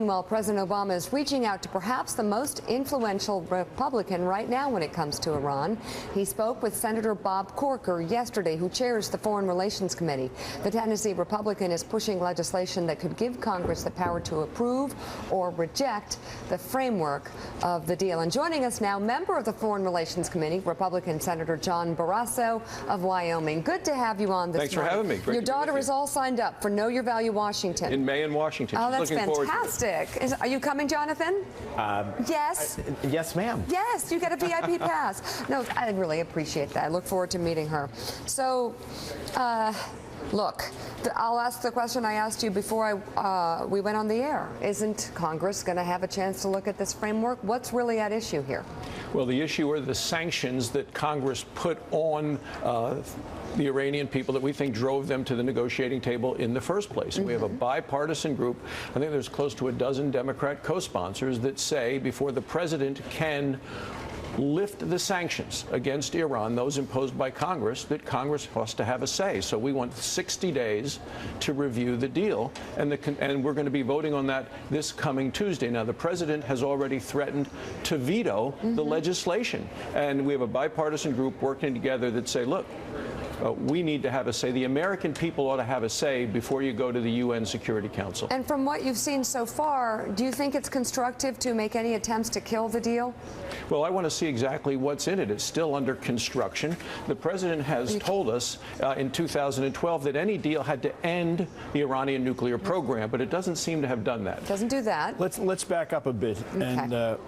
While President Obama is reaching out to perhaps the most influential Republican right now when it comes to Iran. He spoke with Senator Bob Corker yesterday, who chairs the Foreign Relations Committee. The Tennessee Republican is pushing legislation that could give Congress the power to approve or reject the framework of the deal. And joining us now, member of the Foreign Relations Committee, Republican Senator John Barrasso of Wyoming. Good to have you on this morning. Thanks for having me. Great Your daughter is all signed up for Know Your Value Washington. In May in Washington. Oh, She's that's looking fantastic. Are you coming, Jonathan? Yes? Yes, ma'am. Yes, you get a VIP pass. No, I really appreciate that. I look forward to meeting her. So, look, I'll ask the question I asked you before we went on the air. Isn't Congress going to have a chance to look at this framework? What's really at issue here? Well, the issue are the sanctions that Congress put on the Iranian people that we think drove them to the negotiating table in the first place. And we have a bipartisan group. I think there's close to a dozen Democrat co-sponsors that say before the president can lift the sanctions against Iran, those imposed by Congress, that Congress has to have a say. So we want 60 days to review the deal, and we're going to be voting on that this coming Tuesday. Now, the president has already threatened to veto the legislation, and we have a bipartisan group working together that say, look, we need to have a say. The American people ought to have a say before you go to the UN Security Council. And from what you've seen so far, do you think it's constructive to make any attempts to kill the deal? Well, I want to see exactly what's in it. It's still under construction. The president has told us in 2012 that any deal had to end the Iranian nuclear program, but it doesn't seem to have done that. Doesn't do that. Let's back up a bit and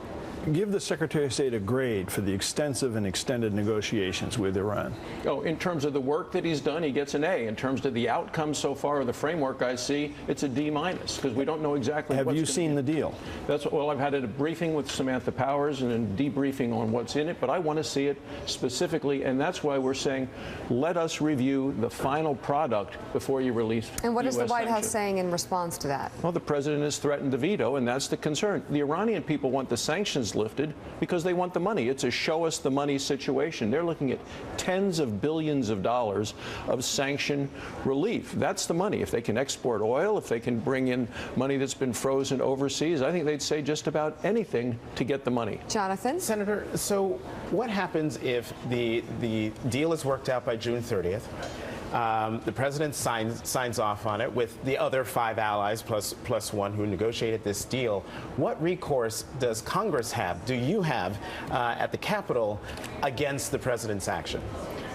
give the Secretary of State a grade for the extensive and extended negotiations with Iran. Oh, in terms of the work that he's done, he gets an A. In terms of the outcome so far of the framework I see, it's a D- because we don't know exactly what's Have you seen the deal? Well, I've had a briefing with Samantha Powers and a debriefing on what's in it, but I want to see it specifically, and that's why we're saying let us review the final product before you release And what is the White sanction. House saying in response to that? Well, the president has threatened to veto, and that's the concern. The Iranian people want the sanctions lifted because they want the money. It's a show us the money situation. They're looking at tens of billions of dollars of sanction relief. That's the money. If they can export oil, if they can bring in money that's been frozen overseas, I think they'd say just about anything to get the money. Jonathan? Senator, so what happens if the deal is worked out by June 30th? The president signs off on it with the other 5 allies plus one who negotiated this deal. What recourse does Congress have, do you have, at the Capitol against the president's action?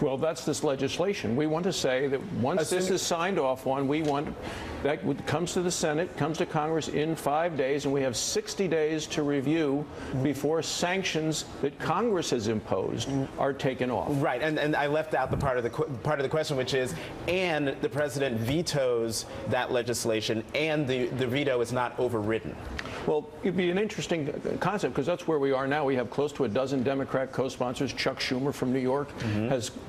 Well, that's this legislation. We want to say that once this is signed off on, we want that comes to the Senate, comes to Congress in 5 days, and we have 60 days to review before sanctions that Congress has imposed are taken off. Right, and I left out the part of the question, which is, and the president vetoes that legislation, and the veto is not overridden. Well, it'd be an interesting concept because that's where we are now. We have close to a dozen Democrat co-sponsors. Chuck Schumer from New York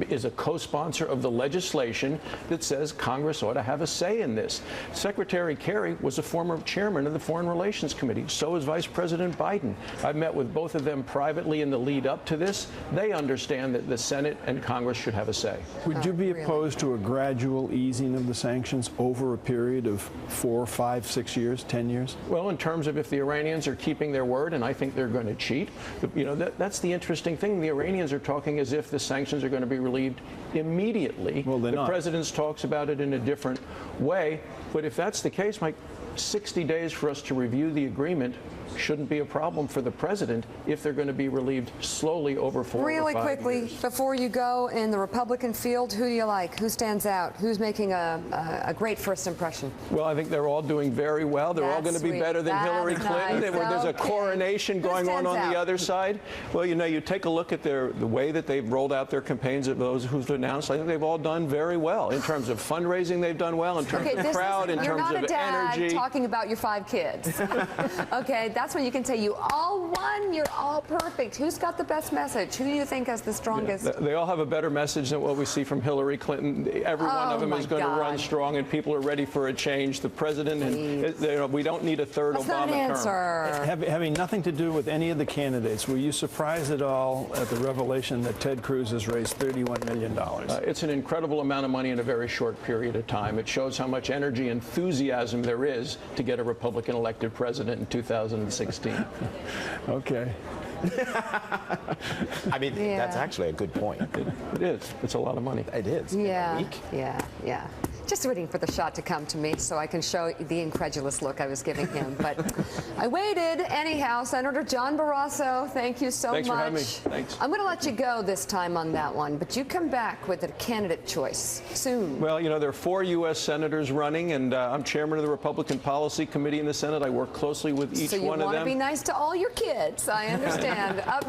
is a co-sponsor of the legislation that says Congress ought to have a say in this. Secretary Kerry was a former chairman of the Foreign Relations Committee. So is Vice President Biden. I've met with both of them privately in the lead up to this. They understand that the Senate and Congress should have a say. Would you be opposed to a gradual easing of the sanctions over a period of 4, 5, 6 years, 10 years? Well, in terms of if the Iranians are keeping their word, and I think they're going to cheat, you know, that's the interesting thing. The Iranians are talking as if the sanctions are going to be relieved immediately. Well, the president talks about it in a different way. But if that's the case, Mike, 60 days for us to review the agreement shouldn't be a problem for the president if they're going to be relieved slowly over 4 or 5 Really quickly, years. before you go, in the Republican field, who do you like? Who stands out? Who's making a great first impression? Well, I think they're all doing very well. They're all going to be better than Hillary Clinton. Nice. There's a coronation going on the other side. Well, you know, you take a look at the way that they've rolled out their campaigns of those who've announced. I think they've all done very well. In terms of fundraising, they've done well. In terms of crowd, in terms of energy. You're not a dad talking about your 5 kids. Okay, that's when you can say you all won, you're all perfect. Who's got the best message? Who do you think has the strongest? Yeah, they all have a better message than what we see from Hillary Clinton. Every one of them is going to run strong, and people are ready for a change. The president, and we don't need a third Obama term. Having nothing to do with any of the candidates, were you surprised at all at the revelation that Ted Cruz has raised $31 million? It's an incredible amount of money in a very short period of time. It shows how much energy, enthusiasm there is is to get a Republican elected president in 2016. Okay. I mean, that's actually a good point. It is. It's a lot of money. It is. In a Yeah, week. yeah. Just waiting for the shot to come to me so I can show the incredulous look I was giving him. But I waited. Anyhow, Senator John Barrasso, thank you so Thanks much. for having me. Thanks. I'm going to let you go this time on that one, but you come back with a candidate choice soon. Well, you know, there are 4 U.S. senators running, and I'm chairman of the Republican Policy Committee in the Senate. I work closely with each So you one of want them. to be nice to all your kids, I understand. Up